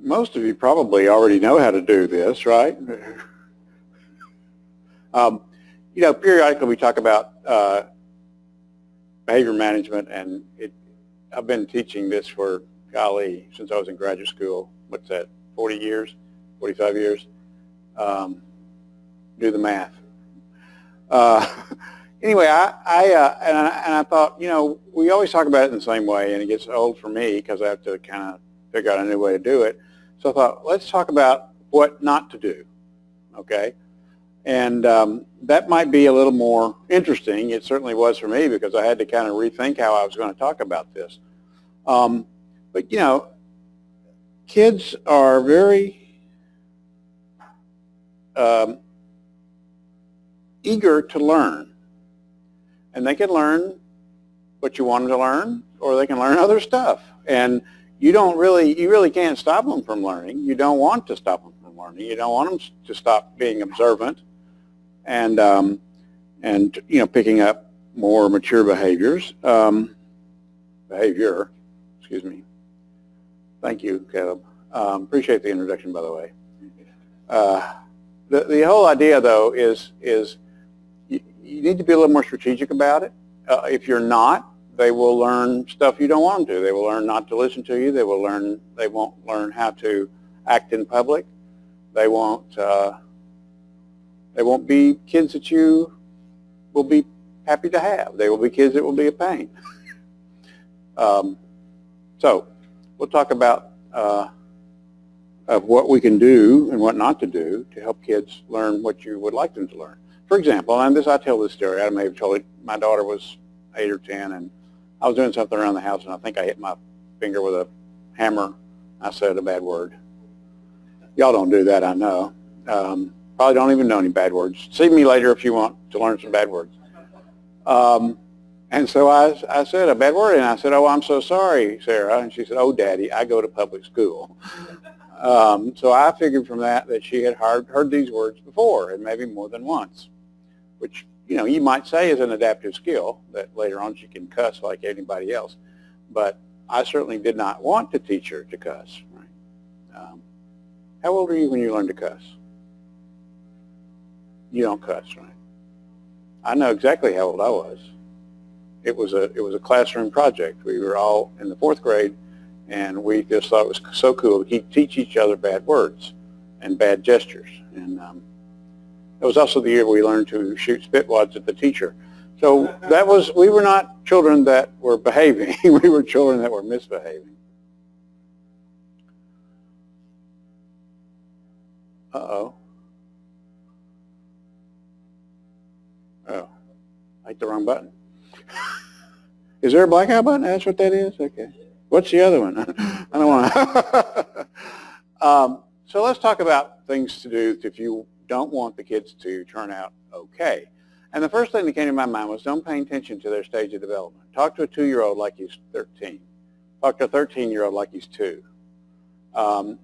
most of you probably already know how to do this, right? Periodically we talk about behavior management, and I've been teaching this for, golly, since I was in graduate school. What's that, 40 years, 45 years? Do the math. Anyway, I thought, we always talk about it in the same way, and it gets old for me because I have to kind of figure out a new way to do it. So I thought, let's talk about what not to do, okay? And that might be a little more interesting. It certainly was for me because I had to kind of rethink how I was going to talk about this. But, kids are very eager to learn. And they can learn what you want them to learn, or they can learn other stuff. And you really can't stop them from learning. You don't want to stop them from learning. You don't want them to stop being observant and picking up more mature behaviors. Excuse me. Thank you, Caleb. Appreciate the introduction, by the way. The whole idea, though, is you need to be a little more strategic about it. If you're not, they will learn stuff you don't want them to. They will learn not to listen to you. They won't learn how to act in public. They won't be kids that you will be happy to have. They will be kids that will be a pain. So we'll talk about of what we can do and what not to do to help kids learn what you would like them to learn. For example, and I tell this story, I may have told it, my daughter was 8 or 10, and I was doing something around the house, and I think I hit my finger with a hammer. I said a bad word. Y'all don't do that, I know. Probably don't even know any bad words. See me later if you want to learn some bad words. And so I said a bad word, and I said, "Oh, I'm so sorry, Sarah." And she said, "Oh, Daddy, I go to public school." So I figured from that she had heard these words before, and maybe more than once, which, you might say is an adaptive skill that later on she can cuss like anybody else. But I certainly did not want to teach her to cuss. Right? How old were you when you learned to cuss? You don't cuss, right? I know exactly how old I was. It was a classroom project. We were all in the 4th grade, and we just thought it was so cool to teach each other bad words and bad gestures. And it was also the year we learned to shoot spitwads at the teacher. So we were not children that were behaving. We were children that were misbehaving. Uh-oh. Oh, I hit the wrong button. Is there a blackout button? That's what that is? Okay. What's the other one? I don't want to. So let's talk about things to do if you don't want the kids to turn out okay. And the first thing that came to my mind was don't pay attention to their stage of development. Talk to a 2-year-old like he's 13. Talk to a 13-year-old like he's 2.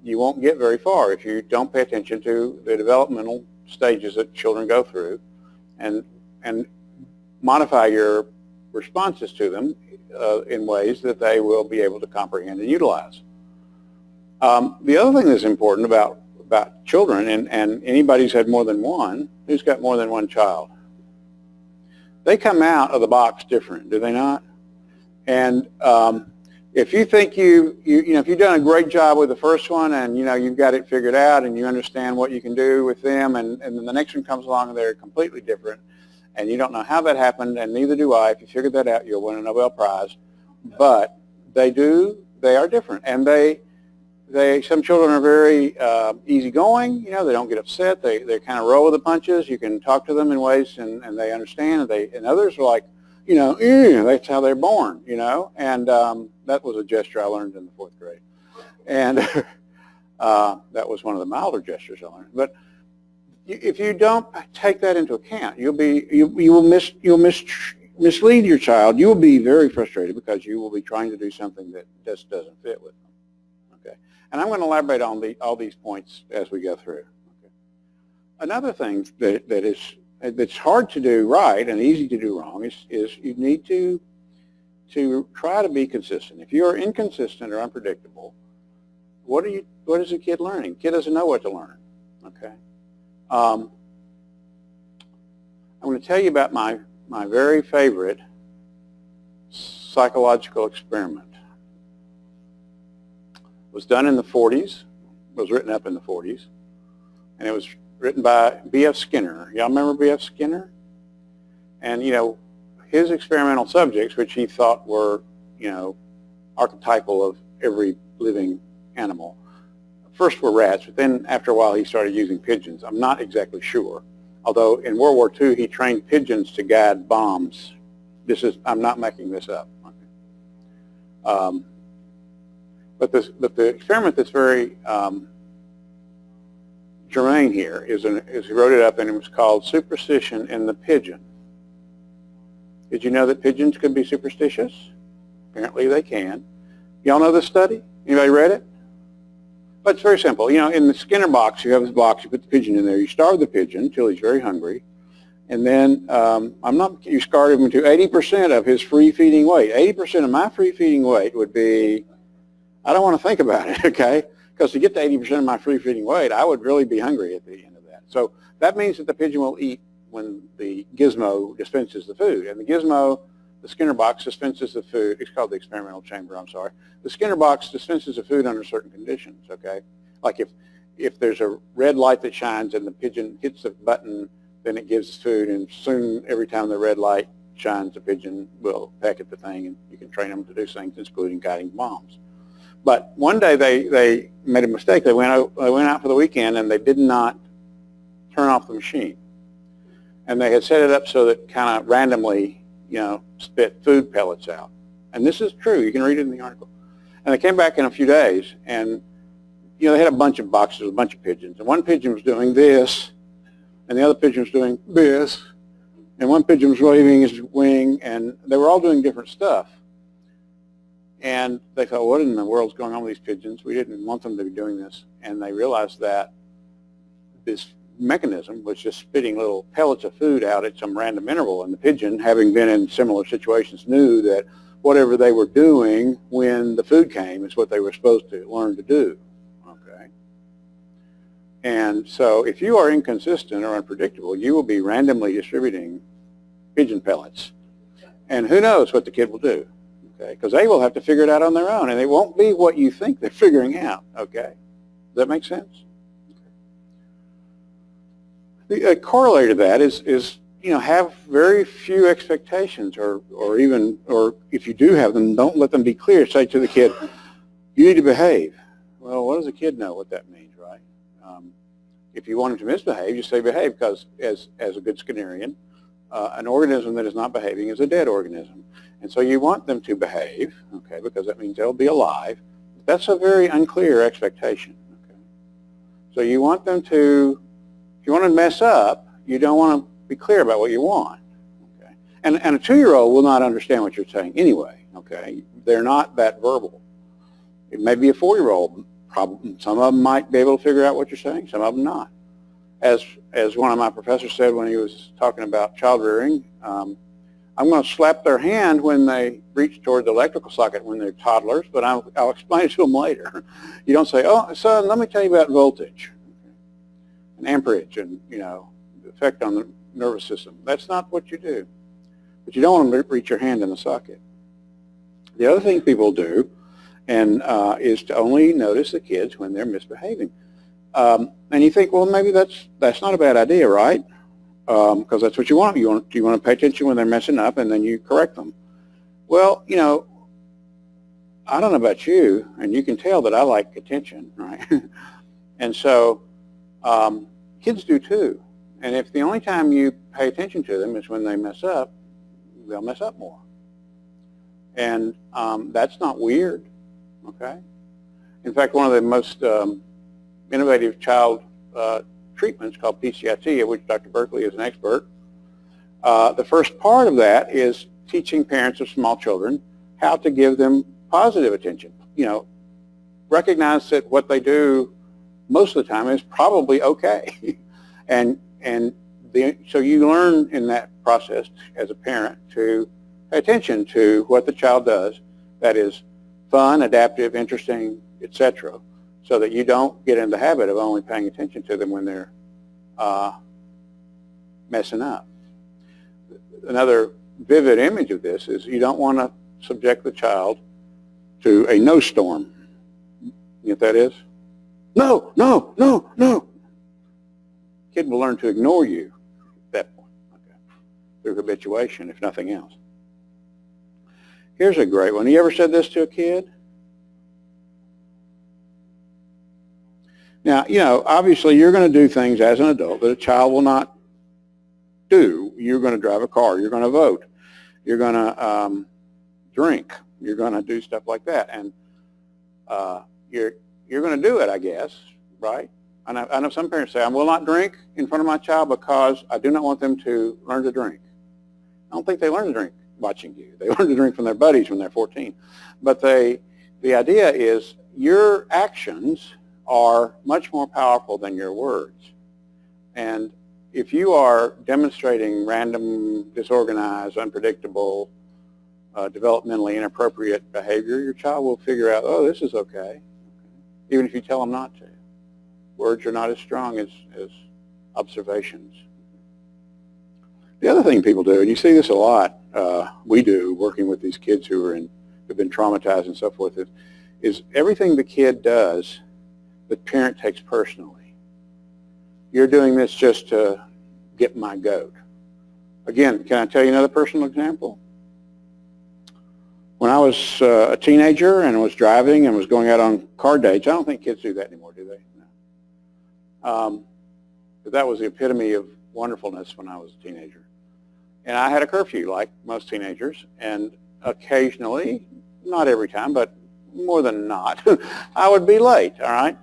You won't get very far if you don't pay attention to the developmental stages that children go through and modify your responses to them in ways that they will be able to comprehend and utilize. The other thing that's important about children, and anybody who's had more than one, who's got more than one child, they come out of the box different, do they not? And if you think if you've done a great job with the first one and you've got it figured out and you understand what you can do with them, and then the next one comes along and they're completely different, and you don't know how that happened, and neither do I. If you figure that out, you'll win a Nobel Prize. But they are different, and some children are very easygoing. They don't get upset. They kind of roll with the punches. You can talk to them in ways, and they understand. And others are like, that's how they're born. And that was a gesture I learned in the 4th grade, and that was one of the milder gestures I learned. But if you don't take that into account, you will mislead your child. You will be very frustrated because you will be trying to do something that just doesn't fit with them. Okay, and I'm going to elaborate on all these points as we go through. Okay. Another thing that's hard to do right and easy to do wrong is you need to try to be consistent. If you are inconsistent or unpredictable, what is the kid learning? The kid doesn't know what to learn. Okay. I'm going to tell you about my very favorite psychological experiment. It was done in the 40s. It was written up in the 40s. And it was written by B.F. Skinner. Y'all remember B.F. Skinner? And, his experimental subjects, which he thought were, archetypal of every living animal, first were rats, but then after a while he started using pigeons. I'm not exactly sure. Although in World War II he trained pigeons to guide bombs. I'm not making this up. But the experiment that's very germane here is he wrote it up, and it was called Superstition in the Pigeon. Did you know that pigeons could be superstitious? Apparently they can. Y'all know this study? Anybody read it? But it's very simple. In the Skinner box, you have this box, you put the pigeon in there, you starve the pigeon until he's very hungry, and then you starve him to 80% of his free feeding weight. 80% of my free feeding weight would be, I don't want to think about it, okay? Because to get to 80% of my free feeding weight, I would really be hungry at the end of that. So that means that the pigeon will eat when the gizmo dispenses the food. And the gizmo, the Skinner box, dispenses the food. It's called the experimental chamber, I'm sorry. The Skinner box dispenses the food under certain conditions, okay? Like if there's a red light that shines and the pigeon hits the button, then it gives food, and soon every time the red light shines, the pigeon will peck at the thing, and you can train them to do things, including guiding bombs. But one day they made a mistake. They went out for the weekend, and they did not turn off the machine. And they had set it up so that kind of randomly, spit food pellets out. And this is true. You can read it in the article. And they came back in a few days, and they had a bunch of boxes, a bunch of pigeons. And one pigeon was doing this, and the other pigeon was doing this, and one pigeon was waving his wing, and they were all doing different stuff. And they thought, what in the world's going on with these pigeons? We didn't want them to be doing this. And they realized that this mechanism was just spitting little pellets of food out at some random interval. And the pigeon, having been in similar situations, knew that whatever they were doing when the food came is what they were supposed to learn to do. Okay. And so if you are inconsistent or unpredictable, you will be randomly distributing pigeon pellets. And who knows what the kid will do. Okay, because they will have to figure it out on their own, and it won't be what you think they're figuring out. Okay, does that make sense? The corollary to that is have very few expectations, or if you do have them, don't let them be clear. Say to the kid, you need to behave. Well, what does a kid know what that means, right? If you want him to misbehave, you say behave, because as a good Skinnerian, an organism that is not behaving is a dead organism. And so you want them to behave, okay, because that means they'll be alive. That's a very unclear expectation, okay? So you want them to, if you want to mess up, you don't want to be clear about what you want, okay? And a 2-year-old will not understand what you're saying anyway, okay? They're not that verbal. It may be a 4-year-old. Some of them might be able to figure out what you're saying, some of them not. As one of my professors said when he was talking about child rearing, I'm going to slap their hand when they reach toward the electrical socket when they're toddlers, but I'll explain it to them later. You don't say, oh, son, let me tell you about voltage and amperage and, the effect on the nervous system. That's not what you do. But you don't want them to reach your hand in the socket. The other thing people do is to only notice the kids when they're misbehaving. And you think, well, maybe that's not a bad idea, right? Because that's what you want. You want to pay attention when they're messing up, and then you correct them. Well, I don't know about you, and you can tell that I like attention, right? And so kids do too. And if the only time you pay attention to them is when they mess up, they'll mess up more. And that's not weird, okay? In fact, one of the most innovative child treatments called PCIT, of which Dr. Berkeley is an expert. The first part of that is teaching parents of small children how to give them positive attention. Recognize that what they do most of the time is probably okay. So you learn in that process as a parent to pay attention to what the child does that is fun, adaptive, interesting, etc., so that you don't get in the habit of only paying attention to them when they're messing up. Another vivid image of this is you don't want to subject the child to a no storm. You know what that is? No, no, no, no. Kid will learn to ignore you at that point, okay, through habituation, if nothing else. Here's a great one. You ever said this to a kid? Now, you know, obviously you're going to do things as an adult that a child will not do. You're going to drive a car. You're going to vote. You're going to drink. You're going to do stuff like that. And you're going to do it, I guess, right? And I know some parents say, I will not drink in front of my child because I do not want them to learn to drink. I don't think they learn to drink watching you. They learn to drink from their buddies when they're 14. But the idea is your actions are much more powerful than your words. And if you are demonstrating random, disorganized, unpredictable, developmentally inappropriate behavior, your child will figure out, oh, this is okay, even if you tell them not to. Words are not as strong as observations. The other thing people do, and you see this a lot, we do, working with these kids who've been traumatized and so forth, is everything the kid does, the parent takes personally. You're doing this just to get my goat. Again, can I tell you another personal example? When I was a teenager and was driving and was going out on car dates, I don't think kids do that anymore, do they? No. But that was the epitome of wonderfulness when I was a teenager. And I had a curfew like most teenagers, and occasionally, not every time, but more than not, I would be late, all right?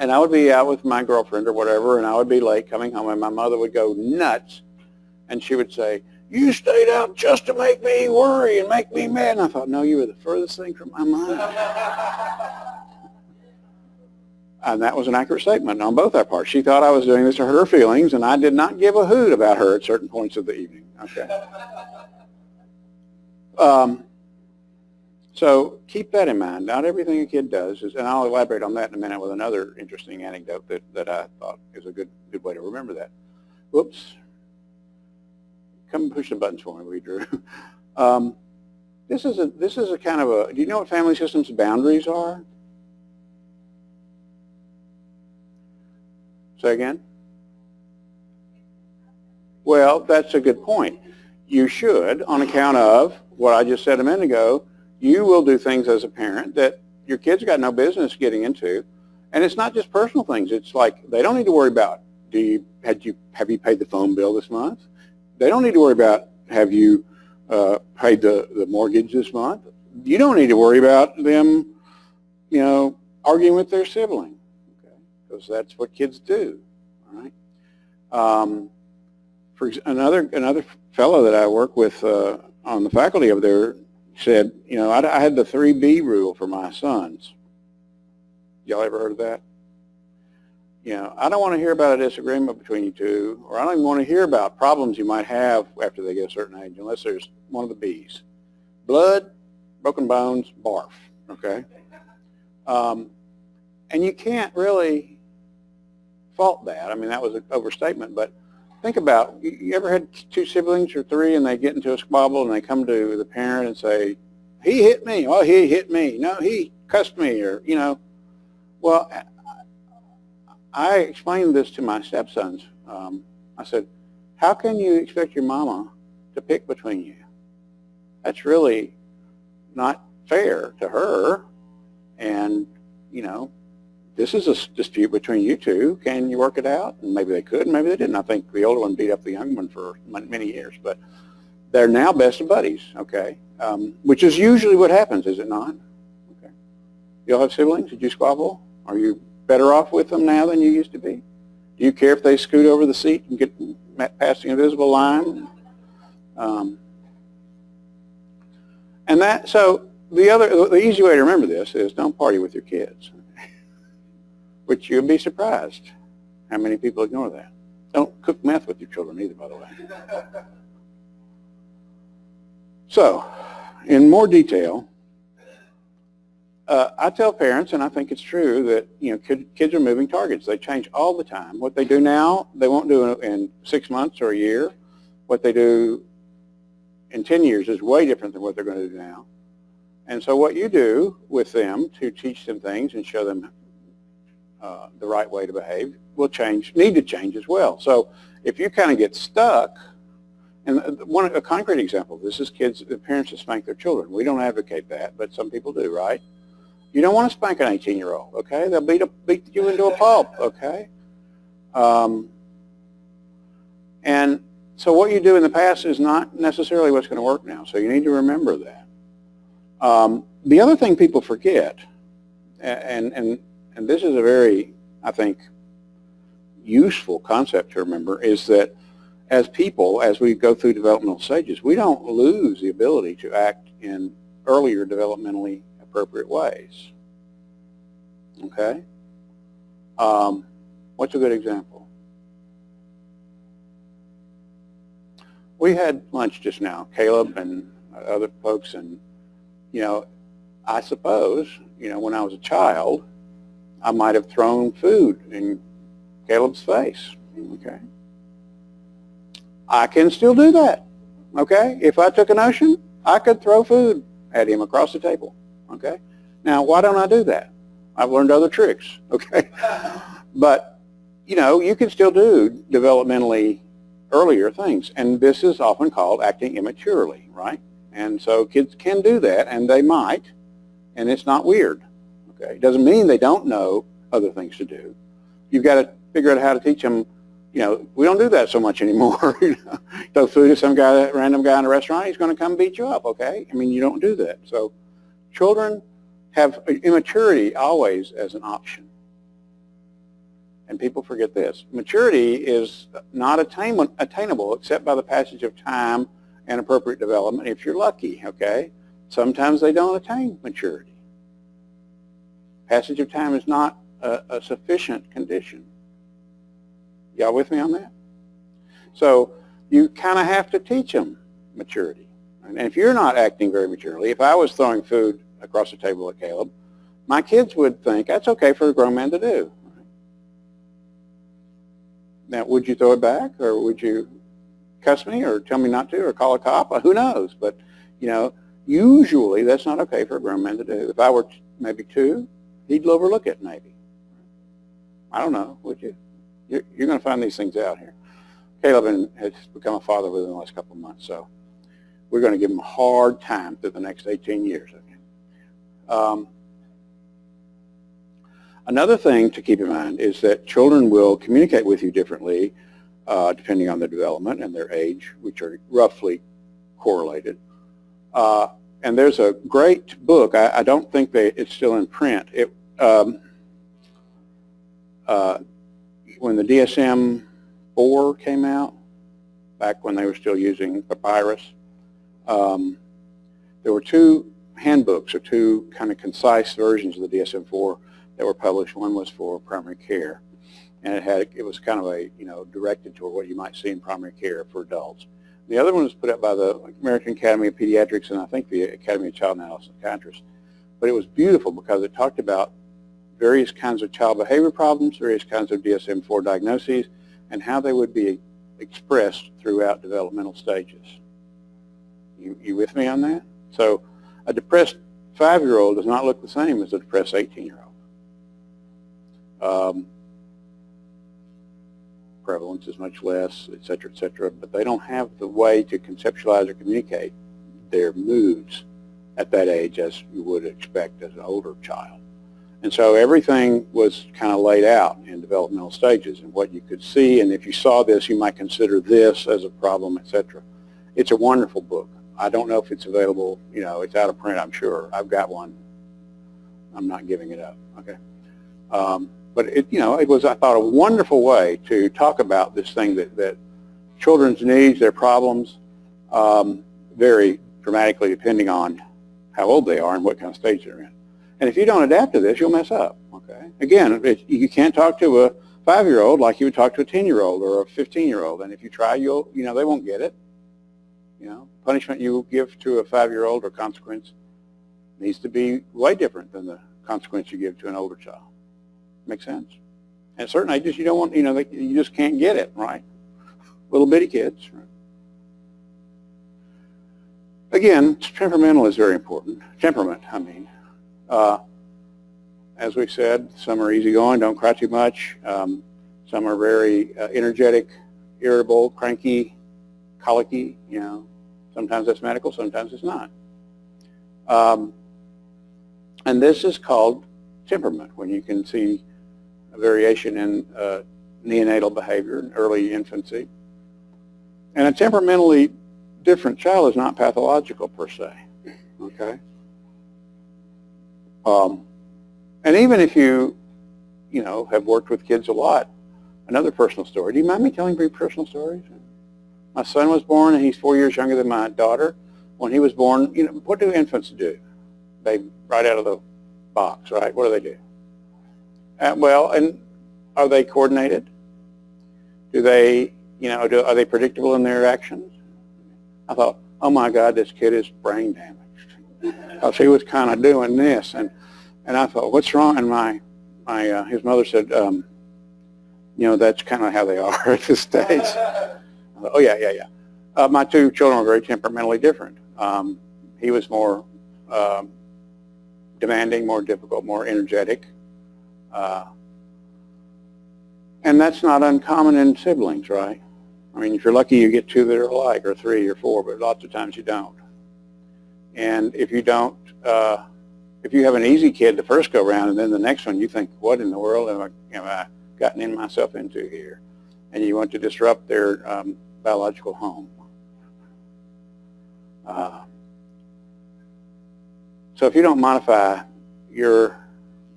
And I would be out with my girlfriend or whatever, and I would be late coming home, and my mother would go nuts, and she would say, you stayed out just to make me worry and make me mad. And I thought, no, you were the furthest thing from my mind. And that was an accurate statement on both our parts. She thought I was doing this to hurt her feelings, and I did not give a hoot about her at certain points of the evening. Okay. So keep that in mind. Not everything a kid does is, and I'll elaborate on that in a minute with another interesting anecdote that I thought is a good way to remember that. Whoops. Come and push the buttons for me, will you, Drew? This is a kind of a, do you know what family systems boundaries are? Say again? Well, that's a good point. You should, on account of what I just said a minute ago, you will do things as a parent that your kids got no business getting into. And it's not just personal things. It's like they don't need to worry about, have you paid the phone bill this month? They don't need to worry about, have you paid the mortgage this month? You don't need to worry about them, you know, arguing with their sibling, okay? Because that's what kids do, all right? For another fellow that I work with on the faculty over there said, you know, I had the 3B rule for my sons. Y'all ever heard of that? You know, I don't want to hear about a disagreement between you two, or I don't even want to hear about problems you might have after they get a certain age, unless there's one of the B's. Blood, broken bones, barf, okay? And you can't really fault that. I mean, that was an overstatement, but think about, you ever had two siblings or three and they get into a squabble and they come to the parent and say, he hit me, oh, he hit me, no, he cussed me, or, you know. Well, I explained this to my stepsons. I said, how can you expect your mama to pick between you? That's really not fair to her. And, you know, this is a dispute between you two. Can you work it out? And maybe they could, maybe they didn't. I think the older one beat up the young one for many years. But they're now best of buddies, okay? Which is usually what happens, is it not? Okay. You all have siblings? Did you squabble? Are you better off with them now than you used to be? Do you care if they scoot over the seat and get past the invisible line? And that, so the easy way to remember this is don't party with your kids, which you'll be surprised how many people ignore that. Don't cook meth with your children either, by the way. So, in more detail, I tell parents, and I think it's true, that kids are moving targets. They change all the time. What they do now, they won't do in 6 months or a year. What they do in 10 years is way different than what they're going to do now. And so what you do with them to teach them things and show them the right way to behave will need to change as well. So if you kind of get stuck, and a concrete example of this is the parents that spank their children. We don't advocate that, but some people do, right? You don't want to spank an 18-year-old, okay? They'll beat you into a pulp, okay? And so what you do in the past is not necessarily what's going to work now, so you need to remember that. The other thing people forget, and this is a very, I think, useful concept to remember, is that as people, as we go through developmental stages, we don't lose the ability to act in earlier developmentally appropriate ways. Okay? What's a good example? We had lunch just now, Caleb and other folks, and I suppose, when I was a child, I might have thrown food in Caleb's face. Okay? I can still do that. Okay? If I took a notion, I could throw food at him across the table. Okay? Now, why don't I do that? I've learned other tricks. Okay? But, you can still do developmentally earlier things, and this is often called acting immaturely, right? And so kids can do that, and they might, and it's not weird. Okay? It doesn't mean they don't know other things to do. You've got to figure out how to teach them. We don't do that so much anymore. Throw food at some random guy in a restaurant, he's going to come beat you up, okay? I mean, you don't do that. So children have immaturity always as an option. And people forget this. Maturity is not attainable except by the passage of time and appropriate development if you're lucky, okay? Sometimes they don't attain maturity. Passage of time is not a sufficient condition. Y'all with me on that? So you kind of have to teach them maturity. And if you're not acting very maturely, if I was throwing food across the table at Caleb, my kids would think that's okay for a grown man to do. Now, would you throw it back, or would you cuss me, or tell me not to, or call a cop? Who knows? But, usually that's not okay for a grown man to do. If I were maybe 2, he'd overlook it maybe. I don't know, would you? You're going to find these things out here. Caleb has become a father within the last couple of months, so we're going to give him a hard time through the next 18 years. Another thing to keep in mind is that children will communicate with you differently depending on their development and their age, which are roughly correlated. And there's a great book. I don't think it's still in print. When the DSM-4 came out, back when they were still using papyrus, there were 2 handbooks, or 2 kind of concise versions of the DSM-4 that were published. One was for primary care, and it was kind of directed toward what you might see in primary care for adults. The other one was put up by the American Academy of Pediatrics and I think the Academy of Child and Adolescent Psychiatrists. But it was beautiful because it talked about various kinds of child behavior problems, various kinds of DSM-4 diagnoses, and how they would be expressed throughout developmental stages. You with me on that? So a depressed 5-year-old does not look the same as a depressed 18-year-old. Prevalence is much less, et cetera, but they don't have the way to conceptualize or communicate their moods at that age as you would expect as an older child. And so everything was kind of laid out in developmental stages and what you could see, and if you saw this, you might consider this as a problem, etc. It's a wonderful book. I don't know if it's available, it's out of print, I'm sure. I've got one. I'm not giving it up, okay? But it was, I thought, a wonderful way to talk about this thing that children's needs, their problems, vary dramatically depending on how old they are and what kind of stage they're in. And if you don't adapt to this, you'll mess up, okay? Again, you can't talk to a 5-year-old like you would talk to a 10-year-old or a 15-year-old. And if you try, they won't get it. Punishment you give to a 5-year-old or consequence needs to be way different than the consequence you give to an older child. Make sense? At certain ages, you don't want, you just can't get it, right? Little bitty kids. Right? Again, temperamental is very important. Temperament, I mean. As we said, some are easygoing, don't cry too much. Some are very energetic, irritable, cranky, colicky, Sometimes that's medical, sometimes it's not. And this is called temperament, when you can see a variation in neonatal behavior in early infancy. And a temperamentally different child is not pathological per se, okay? And even if you have worked with kids a lot, another personal story. Do you mind me telling very personal stories? My son was born, and he's 4 years younger than my daughter. When he was born, what do infants do? They right out of the box, right? What do they do? Well, and are they coordinated? Do they, are they predictable in their actions? I thought, oh my God, this kid is brain damaged. Because he was kind of doing this, and I thought, what's wrong? And his mother said, that's kind of how they are at this stage. I thought, oh yeah. My two children were very temperamentally different. He was more demanding, more difficult, more energetic. And that's not uncommon in siblings, right? I mean, if you're lucky, you get two that are alike, or three or four, but lots of times you don't. And if you don't, if you have an easy kid the first go round, and then the next one, you think, what in the world have I gotten myself into here? And you want to disrupt their biological home. So if you don't modify your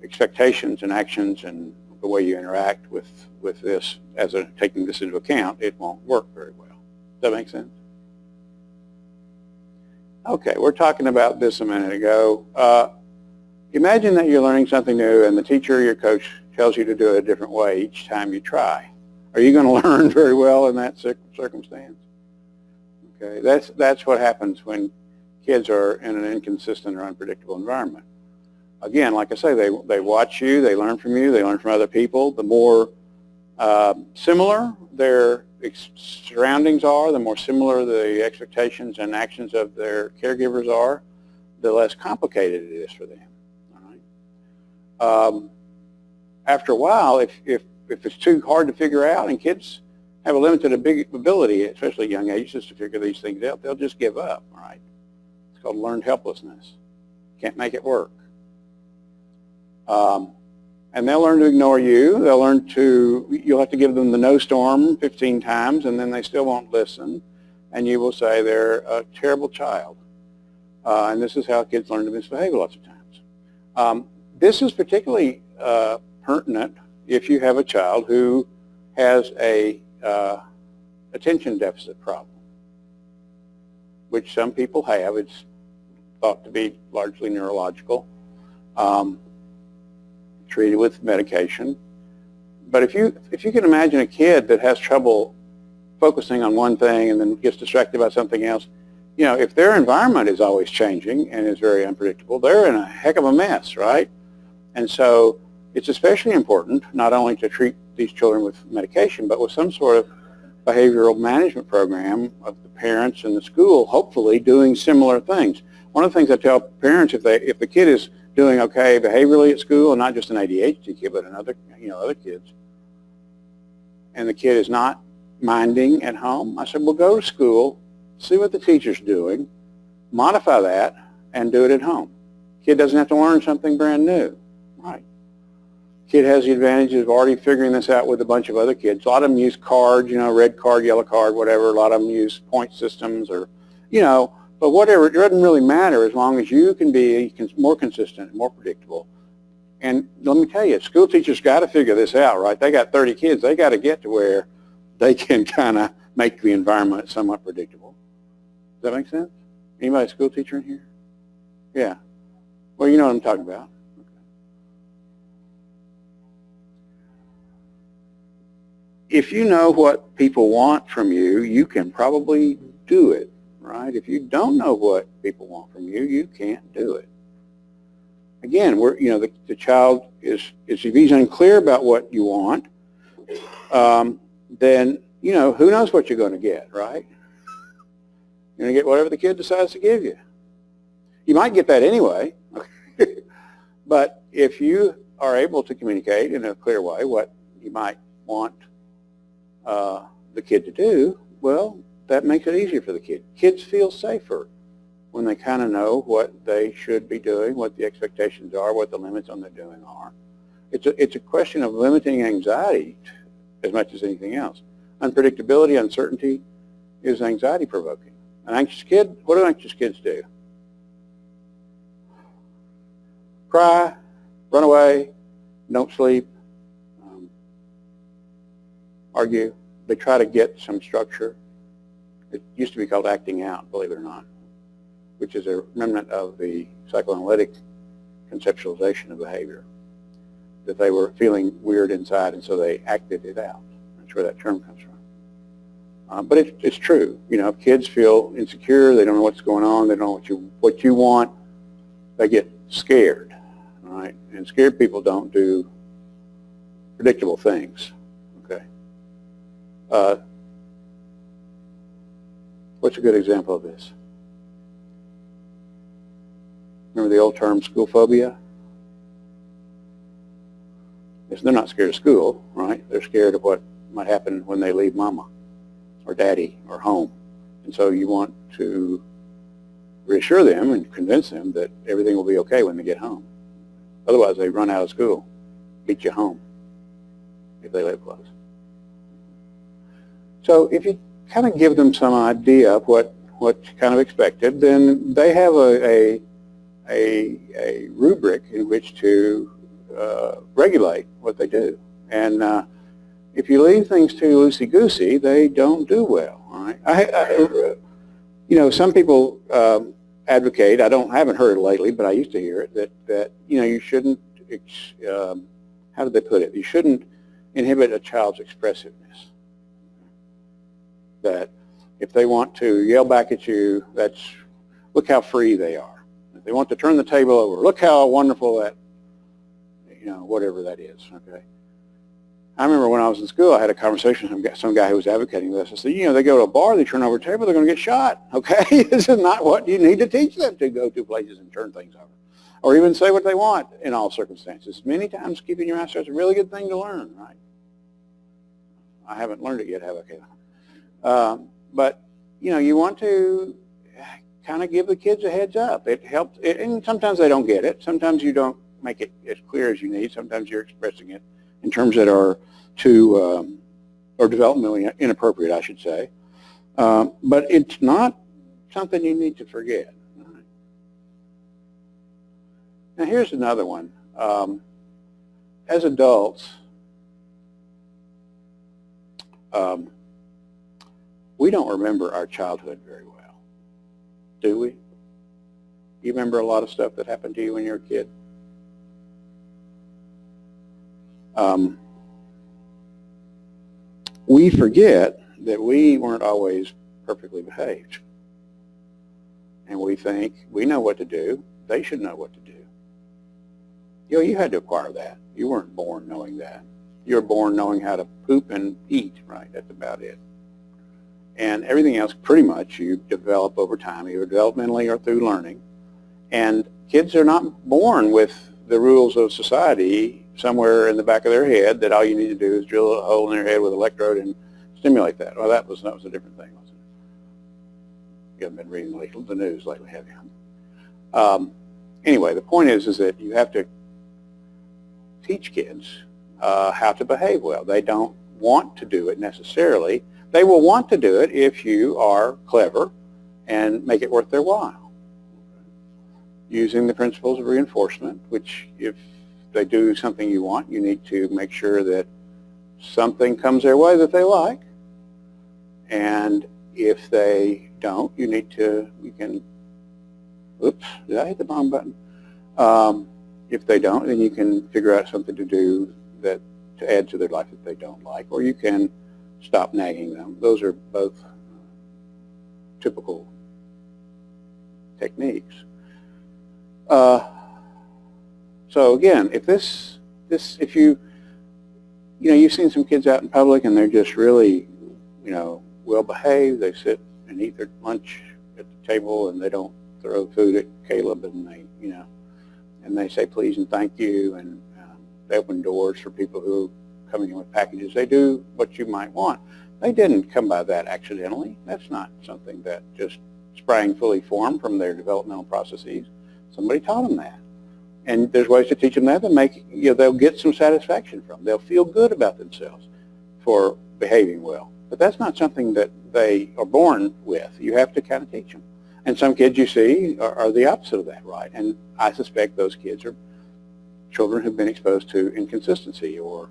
expectations and actions and the way you interact with this, taking this into account, it won't work very well. Does that make sense? Okay, we're talking about this a minute ago. Imagine that you're learning something new and the teacher or your coach tells you to do it a different way each time you try. Are you going to learn very well in that circumstance? Okay, that's what happens when kids are in an inconsistent or unpredictable environment. Again, like I say, they watch you, they learn from you, they learn from other people. The more similar their surroundings are, the more similar the expectations and actions of their caregivers are, the less complicated it is for them. All right? After a while, if it's too hard to figure out, and kids have a limited ability, especially at young ages, to figure these things out, they'll just give up. All right? It's called learned helplessness. Can't make it work. And they'll learn to ignore you. You'll have to give them the no storm 15 times, and then they still won't listen. And you will say they're a terrible child. And this is how kids learn to misbehave lots of times. This is particularly pertinent if you have a child who has a attention deficit problem, which some people have. It's thought to be largely neurological. Treated with medication. But if you can imagine a kid that has trouble focusing on one thing and then gets distracted by something else, if their environment is always changing and is very unpredictable, they're in a heck of a mess, right? And so it's especially important not only to treat these children with medication, but with some sort of behavioral management program of the parents and the school, hopefully doing similar things. One of the things I tell parents, if the kid is doing okay behaviorally at school, and not just an ADHD kid, but other kids, and the kid is not minding at home, I said, well, go to school, see what the teacher's doing, modify that, and do it at home. Kid doesn't have to learn something brand new. Right. Kid has the advantage of already figuring this out with a bunch of other kids. A lot of them use cards, red card, yellow card, whatever. A lot of them use point systems or, but whatever, it doesn't really matter as long as you can be more consistent, more predictable. And let me tell you, school teachers got to figure this out, right? They got 30 kids. They got to get to where they can kind of make the environment somewhat predictable. Does that make sense? Anybody a school teacher in here? Yeah. Well, you know what I'm talking about. Okay. If you know what people want from you, you can probably do it. Right? If you don't know what people want from you, you can't do it. again, the child is if he's unclear about what you want, then, who knows what you're going to get, right? You're going to get whatever the kid decides to give you. You might get that anyway, but if you are able to communicate in a clear way what you might want the kid to do, well, that makes it easier for the kid. Kids feel safer when they kind of know what they should be doing, what the expectations are, what the limits on their doing are. It's a question of limiting anxiety as much as anything else. Unpredictability, uncertainty is anxiety provoking. An anxious kid, what do anxious kids do? Cry, run away, don't sleep, argue. They try to get some structure. It used to be called acting out, believe it or not, which is a remnant of the psychoanalytic conceptualization of behavior, that they were feeling weird inside and so they acted it out. That's where that term comes from. But it's true. If kids feel insecure, they don't know what's going on, they don't know what you want, they get scared, right? And scared people don't do predictable things, okay? What's a good example of this? Remember the old term school phobia? They're not scared of school, right? They're scared of what might happen when they leave mama or daddy or home. And so you want to reassure them and convince them that everything will be okay when they get home. Otherwise, they run out of school, beat you home if they live close. So if you kind of give them some idea of what's kind of expected, then they have a rubric in which to regulate what they do. And if you leave things too loosey-goosey, they don't do well. All right? Some people advocate. Haven't heard it lately, but I used to hear it that you shouldn't. How did they put it? You shouldn't inhibit a child's expressiveness. That if they want to yell back at you, look how free they are. If they want to turn the table over, look how wonderful that, whatever that is, okay? I remember when I was in school, I had a conversation with some guy who was advocating this. I said, they go to a bar, they turn over a table, they're going to get shot, okay? This is not what you need to teach them, to go to places and turn things over, or even say what they want in all circumstances. Many times keeping your mouth shut is a really good thing to learn, right? I haven't learned it yet, have I? But, you want to kind of give the kids a heads up. It helps, and sometimes they don't get it. Sometimes you don't make it as clear as you need. Sometimes you're expressing it in terms that are too, or developmentally inappropriate, I should say. But it's not something you need to forget. Right? Now here's another one. As adults, we don't remember our childhood very well, do we? You remember a lot of stuff that happened to you when you were a kid? We forget that we weren't always perfectly behaved. And we think we know what to do, they should know what to do. You had to acquire that. You weren't born knowing that. You were born knowing how to poop and eat, right? That's about it. And everything else, pretty much, you develop over time, either developmentally or through learning. And kids are not born with the rules of society somewhere in the back of their head that all you need to do is drill a hole in their head with an electrode and stimulate that. Well, that was a different thing, wasn't it? You haven't been reading the news lately, have you? Anyway, the point is that you have to teach kids how to behave well. They don't want to do it necessarily. They will want to do it if you are clever and make it worth their while. Using the principles of reinforcement, which if they do something you want, you need to make sure that something comes their way that they like. And if they don't, you can, oops, did I hit the wrong button? If they don't, then you can figure out something to do to add to their life that they don't like, or you can stop nagging them. Those are both typical techniques. So again, if you've seen some kids out in public and they're just really, well behaved. They sit and eat their lunch at the table and they don't throw food at Caleb, and they say please and thank you, and they open doors for people who are coming in with packages. They do what you might want. They didn't come by that accidentally. That's not something that just sprang fully formed from their developmental processes. Somebody taught them that. And there's ways to teach them that they'll get some satisfaction from. They'll feel good about themselves for behaving well. But that's not something that they are born with. You have to kind of teach them. And some kids you see are the opposite of that, right? And I suspect those kids are children who've been exposed to inconsistency, or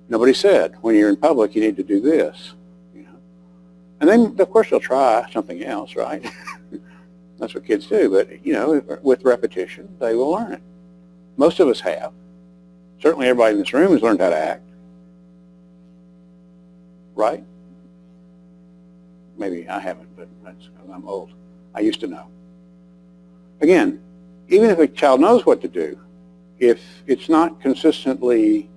nobody said, when you're in public, you need to do this. And then, of course, they'll try something else, right? That's what kids do. But, with repetition, they will learn it. Most of us have. Certainly everybody in this room has learned how to act. Right? Maybe I haven't, but that's because I'm old. I used to know. Again, even if a child knows what to do, if it's not consistently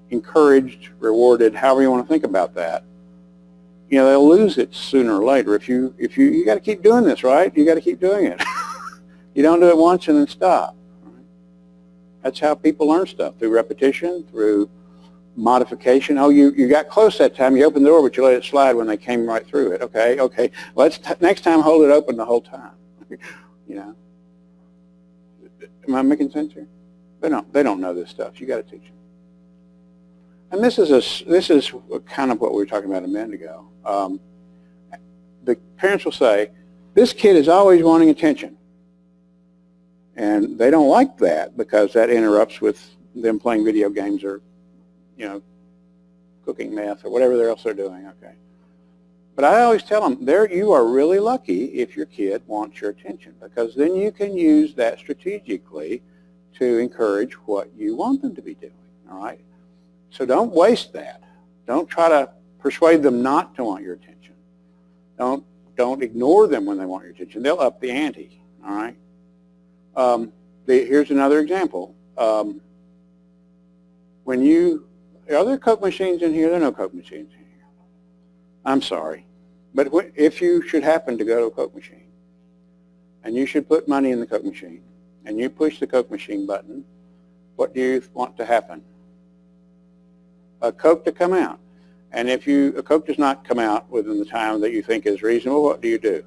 encouraged, rewarded, however you want to think about that, they'll lose it sooner or later. If you got to keep doing this, right? You got to keep doing it. You don't do it once and then stop. Right? That's how people learn stuff, through repetition, through modification. Oh, you got close that time. You opened the door, but you let it slide when they came right through it. Okay. Next time hold it open the whole time. Am I making sense here? They don't know this stuff. You got to teach them. And this is kind of what we were talking about a minute ago. The parents will say, this kid is always wanting attention. And they don't like that because that interrupts with them playing video games or, cooking meth or whatever else they're doing, okay? But I always tell them, you are really lucky if your kid wants your attention, because then you can use that strategically to encourage what you want them to be doing, all right? So don't waste that. Don't try to persuade them not to want your attention. Don't ignore them when they want your attention. They'll up the ante, all right? Here's another example. Are there Coke machines in here? There are no Coke machines in here. I'm sorry. But if you should happen to go to a Coke machine, and you should put money in the Coke machine, and you push the Coke machine button, what do you want to happen? A Coke to come out. And if a Coke does not come out within the time that you think is reasonable, what do you do?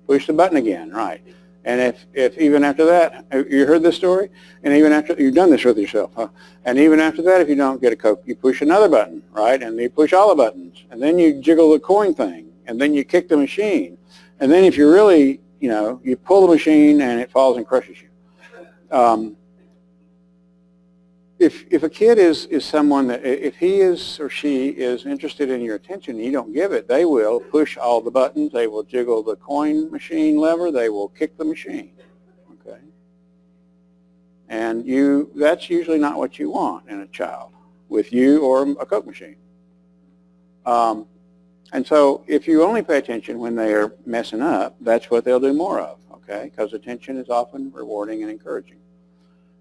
Push the button again, right? And if even after that, you heard this story? And even after, you've done this with yourself, huh? And even after that, if you don't get a Coke, you push another button, right? And you push all the buttons. And then you jiggle the coin thing. And then you kick the machine. And then if you really, you pull the machine and it falls and crushes you. If a kid is someone that, if he is or she is interested in your attention and you don't give it, they will push all the buttons, they will jiggle the coin machine lever, they will kick the machine, okay? And that's usually not what you want in a child, with you or a Coke machine. And so if you only pay attention when they are messing up, that's what they'll do more of, okay? Because attention is often rewarding and encouraging.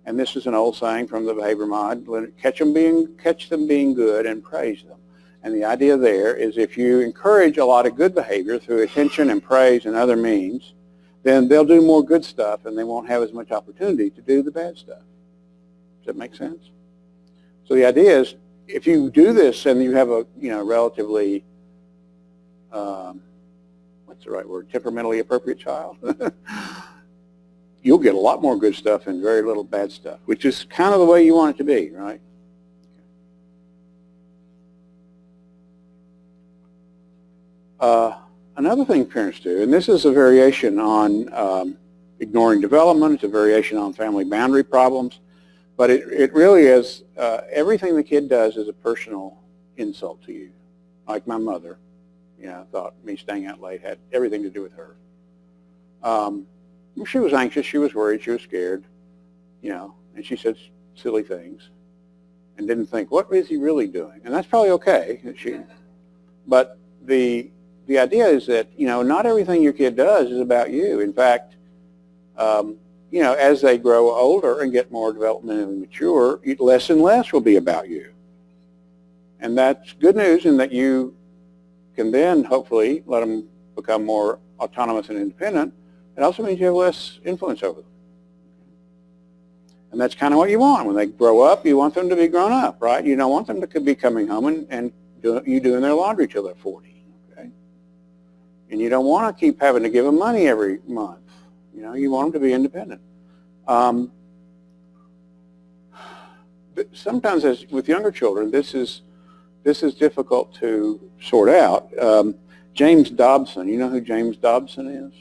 And this is an old saying from the behavior mod, catch them being good and praise them. And the idea there is if you encourage a lot of good behavior through attention and praise and other means, then they'll do more good stuff and they won't have as much opportunity to do the bad stuff. Does that make sense? So the idea is if you do this and you have a relatively, what's the right word, temperamentally appropriate child, you'll get a lot more good stuff and very little bad stuff, which is kind of the way you want it to be, right? Another thing parents do, and this is a variation on ignoring development, it's a variation on family boundary problems, but it really is, everything the kid does is a personal insult to you. Like my mother, thought me staying out late had everything to do with her. She was anxious, she was worried, she was scared, and she said silly things and didn't think, what is he really doing? And that's probably okay. But the idea is that, not everything your kid does is about you. In fact, as they grow older and get more developmentally mature, less and less will be about you. And that's good news in that you can then hopefully let them become more autonomous and independent. It also means you have less influence over them. And that's kind of what you want. When they grow up, you want them to be grown up, right? You don't want them to be coming home and doing their laundry till they're 40, okay? And you don't want to keep having to give them money every month. You want them to be independent. But sometimes with younger children, this is difficult to sort out. James Dobson, you know who James Dobson is?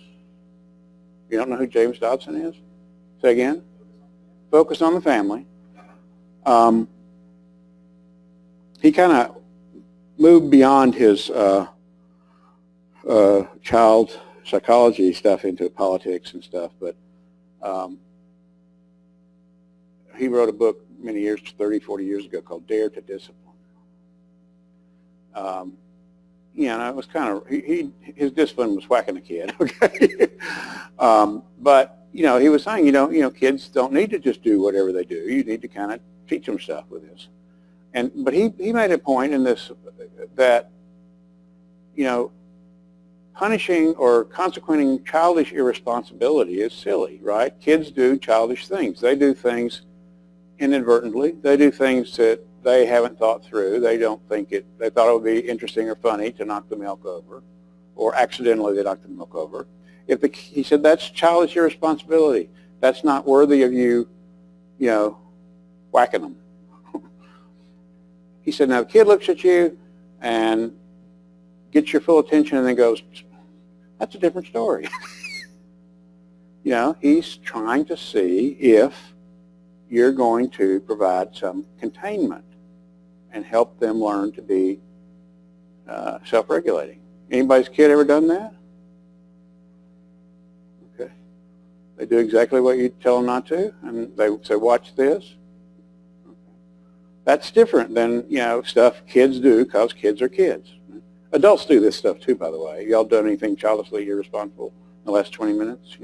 You don't know who James Dobson is? Say again? Focus on the Family. He kind of moved beyond his child psychology stuff into politics and stuff, but he wrote a book many years, 30, 40 years ago, called Dare to Discipline. It was kind of, his discipline was whacking a kid, okay? But, he was saying, kids don't need to just do whatever they do. You need to kind of teach them stuff with this. But he made a point in this that, punishing or consequencing childish irresponsibility is silly, right? Kids do childish things. They do things inadvertently. They do things that they haven't thought through. They don't think they thought it would be interesting or funny to knock the milk over, or accidentally they knocked the milk over. He said that's childish irresponsibility. That's not worthy of you, whacking them. He said, now a kid looks at you and gets your full attention and then goes, that's a different story. He's trying to see if you're going to provide some containment and help them learn to be self-regulating. Anybody's kid ever done that? Okay. They do exactly what you tell them not to, and they say, watch this. Okay. That's different than, stuff kids do because kids are kids. Adults do this stuff too, by the way. Y'all done anything childishly irresponsible in the last 20 minutes?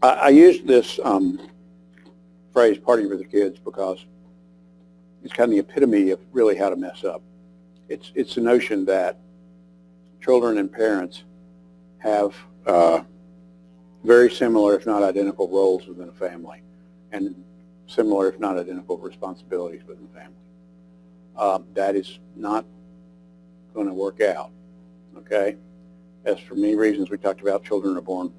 I use this phrase, party with the kids, because it's kind of the epitome of really how to mess up. It's the notion that children and parents have very similar, if not identical, roles within a family, and similar, if not identical, responsibilities within the family. That is not going to work out, okay? As for many reasons we talked about, children are born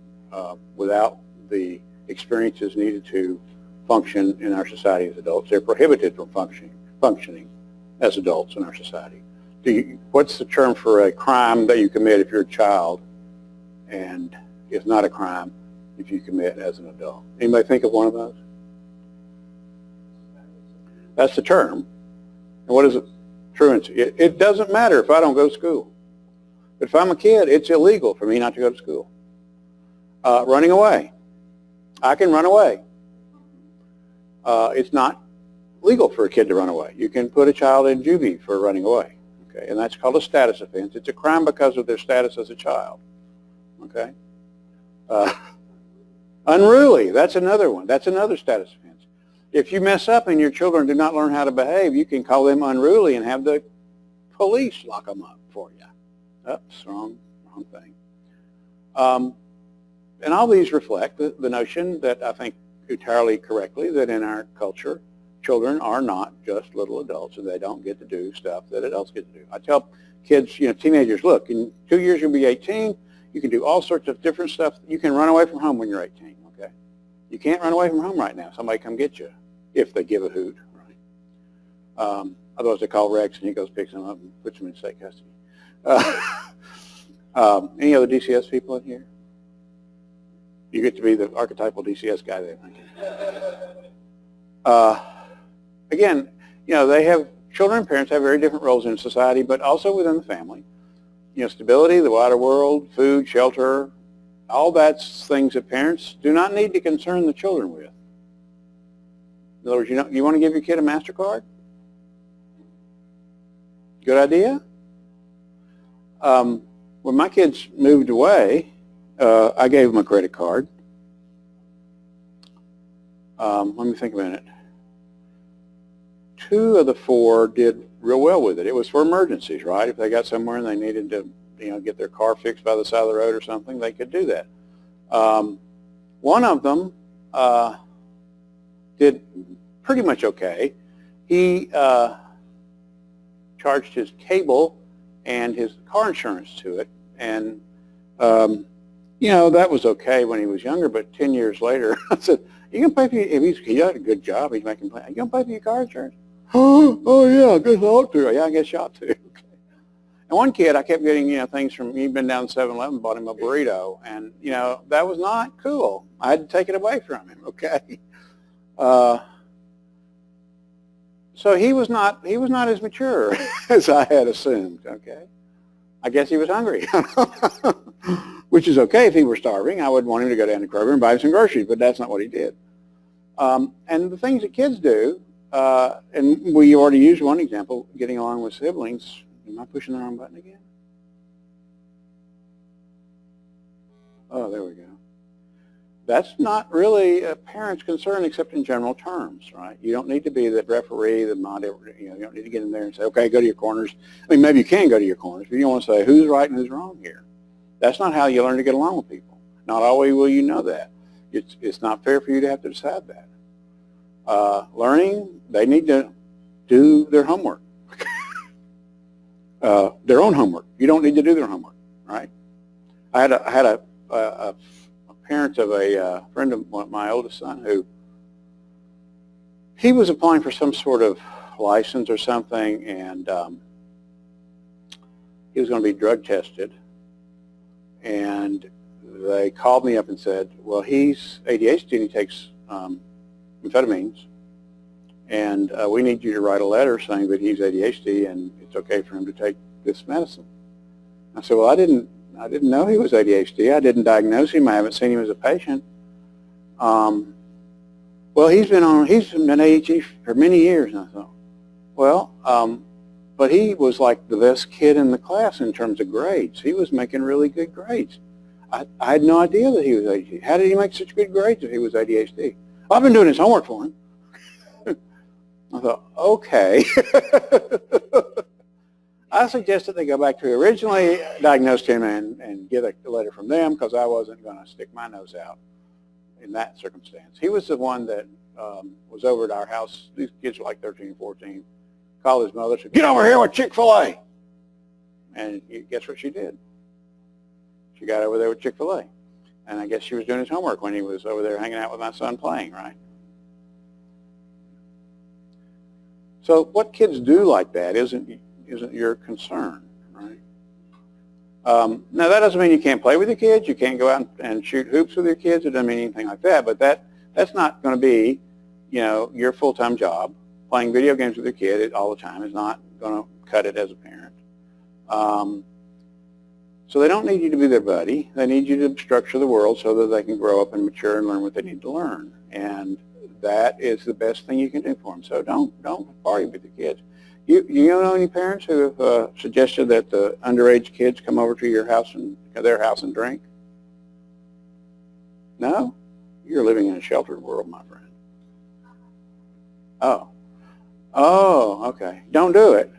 without the experiences needed to function in our society as adults. They're prohibited from functioning as adults in our society. What's the term for a crime that you commit if you're a child, and it's not a crime if you commit as an adult? Anybody think of one of those? That's the term. And what is it? Truancy. It doesn't matter if I don't go to school. But if I'm a kid, it's illegal for me not to go to school. Running away. I can run away. It's not legal for a kid to run away. You can put a child in juvie for running away. Okay, and that's called a status offense. It's a crime because of their status as a child. Okay. Unruly. That's another one. That's another status offense. If you mess up and your children do not learn how to behave, you can call them unruly and have the police lock them up for you. Oops, wrong thing. And all these reflect the notion that I think entirely correctly that in our culture, children are not just little adults and they don't get to do stuff that adults get to do. I tell kids, teenagers, look, in 2 years you'll be 18. You can do all sorts of different stuff. You can run away from home when you're 18, okay? You can't run away from home right now. Somebody come get you if they give a hoot, right? Otherwise they call Rex and he goes picks them up and puts them in state custody. Any other DCS people in here? You get to be the archetypal DCS guy then. Again, they have, children and parents have very different roles in society, but also within the family. Stability, the wider world, food, shelter, all that's things that parents do not need to concern the children with. In other words, you want to give your kid a MasterCard? Good idea? When my kids moved away, I gave them a credit card. Let me think a minute. 2 of the 4 did real well with it. It was for emergencies, right? If they got somewhere and they needed to, get their car fixed by the side of the road or something, they could do that. One of them did pretty much okay. He charged his cable and his car insurance to it, and that was okay when he was younger. But 10 years later, I said, "You gonna pay for he had a good job. He's making plans. You gonna pay for your car insurance?" Oh yeah, I guess I ought to. Yeah, I guess you ought to. And one kid, I kept getting things from. He'd been down to 7-Eleven, bought him a burrito, and that was not cool. I had to take it away from him. Okay. So he was not as mature as I had assumed. Okay. I guess he was hungry, which is okay if he were starving. I would want him to go down to Kroger and buy him some groceries, but that's not what he did. And the things that kids do, and we already used one example, getting along with siblings. Am I pushing the wrong button again? Oh, there we go. That's not really a parent's concern except in general terms, right? You don't need to be the referee, you don't need to get in there and say, okay, go to your corners. I mean, maybe you can go to your corners, but you don't want to say who's right and who's wrong here. That's not how you learn to get along with people. Not always will you know that. It's not fair for you to have to decide that. Learning, they need to do their homework. Their own homework. You don't need to do their homework, right? I had a parent of a friend of my oldest son who he was applying for some sort of license or something, and he was going to be drug tested, and they called me up and said, well, he's ADHD and he takes amphetamines, and we need you to write a letter saying that he's ADHD and it's okay for him to take this medicine. I said, well, I didn't know he was ADHD. I didn't diagnose him. I haven't seen him as a patient. Well, he's been ADHD for many years. And I thought, well, but he was like the best kid in the class in terms of grades. He was making really good grades. I had no idea that he was ADHD. How did he make such good grades if he was ADHD? Well, I've been doing his homework for him. I thought, okay. I suggested they go back to who originally diagnosed him and get a letter from them, because I wasn't going to stick my nose out in that circumstance. He was the one that was over at our house. These kids were like 13 and 14. Called his mother, said, get over here with Chick-fil-A. And guess what she did? She got over there with Chick-fil-A. And I guess she was doing his homework when he was over there hanging out with my son playing, right? So what kids do like that isn't your concern, right? Now, that doesn't mean you can't play with your kids. You can't go out and shoot hoops with your kids. It doesn't mean anything like that. But that's not going to be, your full-time job. Playing video games with your kid all the time is not going to cut it as a parent. So they don't need you to be their buddy. They need you to structure the world so that they can grow up and mature and learn what they need to learn. And that is the best thing you can do for them. So don't party with the kids. You know any parents who have suggested that the underage kids come over to your house and their house and drink? No? You're living in a sheltered world, my friend. Oh, okay. Don't do it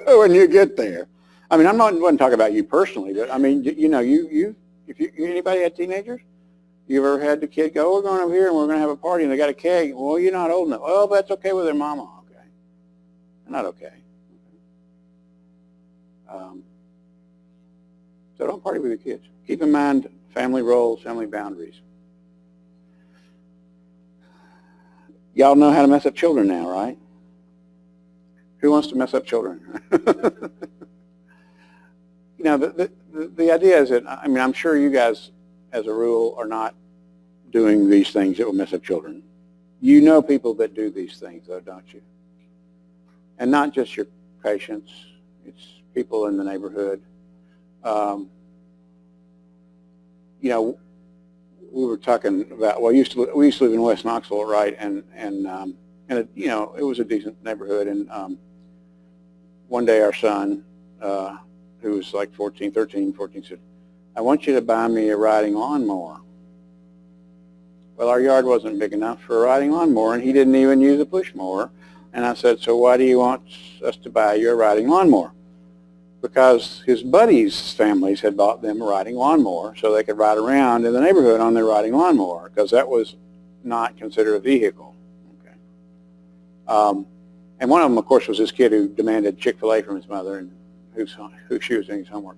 when you get there. I mean, wasn't talking about you personally, but I mean, if anybody had teenagers, you ever had the kid go, we're going over here and we're going to have a party and they got a keg? Well, you're not old enough. Well, that's okay with their mama. Okay. Not okay. So don't party with your kids. Keep in mind family roles, family boundaries. Y'all know how to mess up children now, right? Who wants to mess up children? The idea is that, I mean, I'm sure you guys, as a rule, are not doing these things that will mess up children. You know people that do these things, though, don't you? And not just your patients. It's people in the neighborhood. We were talking about, well, we used to live in West Knoxville, right? And it was a decent neighborhood. And one day our son, who was like 14, said, I want you to buy me a riding lawnmower. Well, our yard wasn't big enough for a riding lawnmower, and he didn't even use a push mower. And I said, so why do you want us to buy you a riding lawnmower? Because his buddies' families had bought them a riding lawnmower so they could ride around in the neighborhood on their riding lawnmower, because that was not considered a vehicle. Okay. And one of them, of course, was this kid who demanded Chick-fil-A from his mother and who she was doing his homework.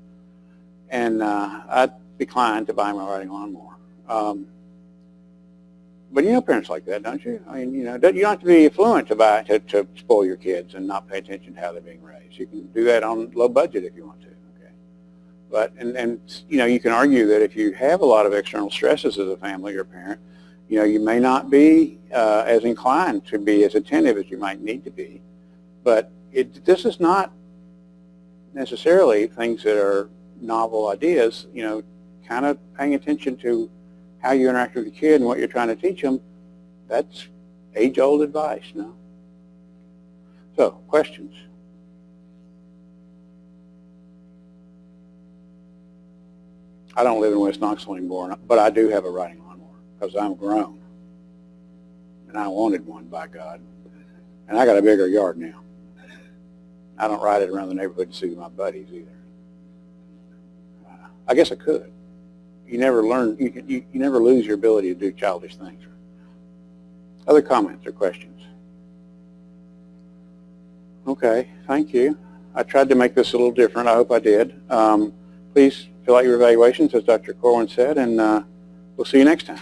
And I declined to buy him a riding lawnmower. But you know parents like that, don't you? I mean, you don't have to be affluent to spoil your kids and not pay attention to how they're being raised. You can do that on low budget if you want to. Okay. But and you can argue that if you have a lot of external stresses as a family or parent, you may not be as inclined to be as attentive as you might need to be. But this is not necessarily things that are novel ideas. Kind of paying attention to how you interact with your kid and what you're trying to teach them, that's age-old advice, no? So, questions? I don't live in West Knoxville anymore, but I do have a riding lawnmower because I'm grown. And I wanted one, by God. And I got a bigger yard now. I don't ride it around the neighborhood to see my buddies either. I guess I could. You never learn, you never lose your ability to do childish things. Other comments or questions? Okay, thank you. I tried to make this a little different. I hope I did. Please fill out your evaluations, as Dr. Corwin said, and we'll see you next time.